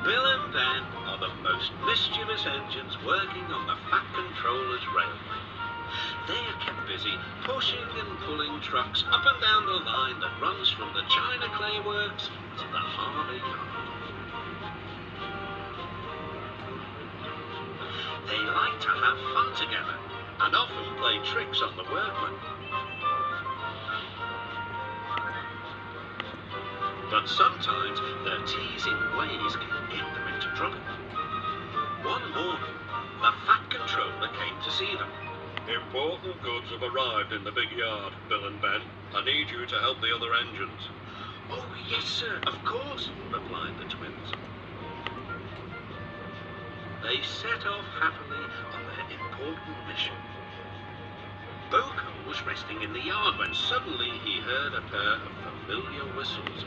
Bill and Ben are the most mischievous engines working on the Fat Controller's railway. They are kept busy pushing and pulling trucks up and down the line that runs from the China Clay Works to the harbour yard. They like to have fun together and often play tricks on the workmen. But sometimes their teasing ways can get them into trouble. One morning, the Fat Controller came to see them. Important goods have arrived in the big yard, Bill and Ben. I need you to help the other engines. Oh, yes, sir, of course, replied the twins. They set off happily on their important mission. Boko was resting in the yard when suddenly he heard a pair of familiar whistles.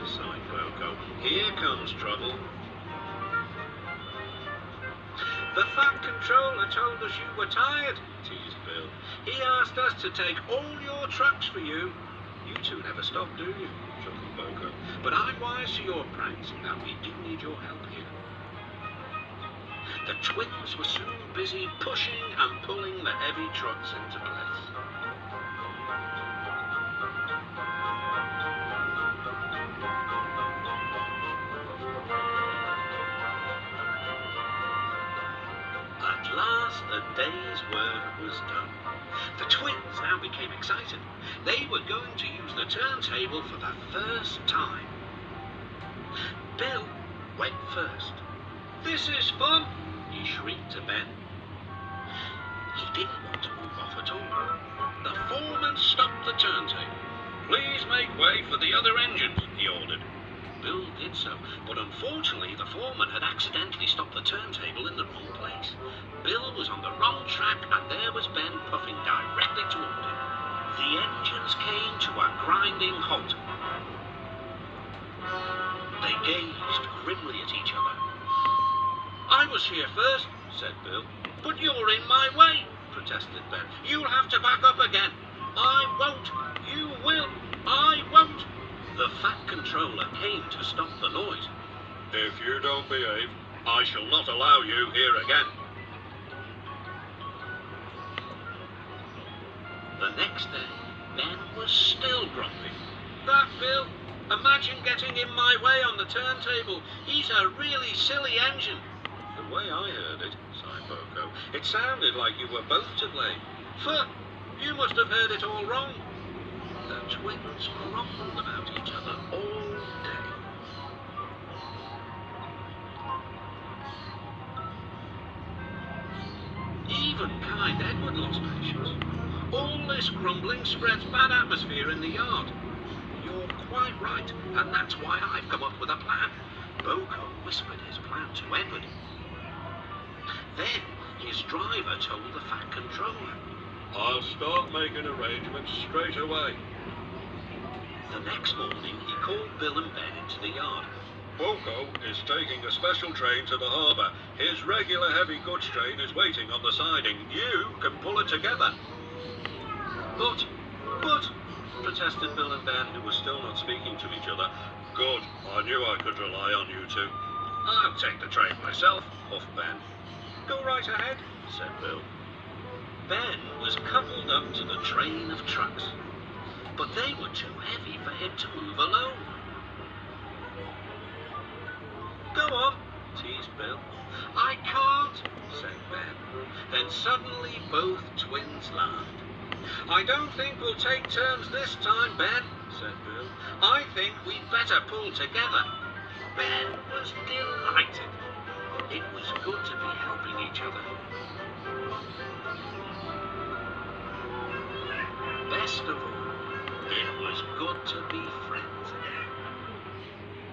Sighed Boko. Here comes trouble. The Fat Controller told us you were tired, teased Bill. He asked us to take all your trucks for you. You two never stop, do you? Chuckled Boko. But I'm wise to your pranks, and we do need your help here. The twins were soon busy pushing and pulling the heavy trucks into place. At last, the day's work was done. The twins now became excited. They were going to use the turntable for the first time. Bill went first. "This is fun," he shrieked to Ben. He didn't want to move off at all. The foreman stopped the turntable. Please make way for the other engines, he ordered. Bill did so, but unfortunately the foreman had accidentally stopped the turntable in the wrong place. Bill was on the wrong track, and there was Ben puffing directly toward him. The engines came to a grinding halt. They gazed grimly at each other. "I was here first," said Bill. "But you're in my way," protested Ben. "You'll have to back up again." "I won't." "You will." "I won't." The Fat Controller came to stop the noise. If you don't behave, I shall not allow you here again. The next day, Ben was still grumpy. "That Bill, imagine getting in my way on the turntable. He's a really silly engine." The way I heard it, sighed Boko, it sounded like you were both to blame. "Pho, you must have heard it all wrong." The twins grumbled about each other all day. Even kind Edward lost patience. "All this grumbling spreads bad atmosphere in the yard." "You're quite right, and that's why I've come up with a plan." Boko whispered his plan to Edward. Then his driver told the Fat Controller. I'll start making arrangements straight away. The next morning, he called Bill and Ben into the yard. Boko is taking a special train to the harbour. His regular heavy goods train is waiting on the siding. You can pull it together. But, protested Bill and Ben, who were still not speaking to each other. Good, I knew I could rely on you two. "I'll take the train myself," huffed Ben. "Go right ahead," said Bill. Ben was coupled up to the train of trucks, but they were too heavy for him to move alone. "Go on," teased Bill. "I can't," said Ben. Then suddenly both twins laughed. "I don't think we'll take turns this time, Ben," said Bill. "I think we'd better pull together." Ben was delighted. It was good to be helping each other. Best of all, it was good to be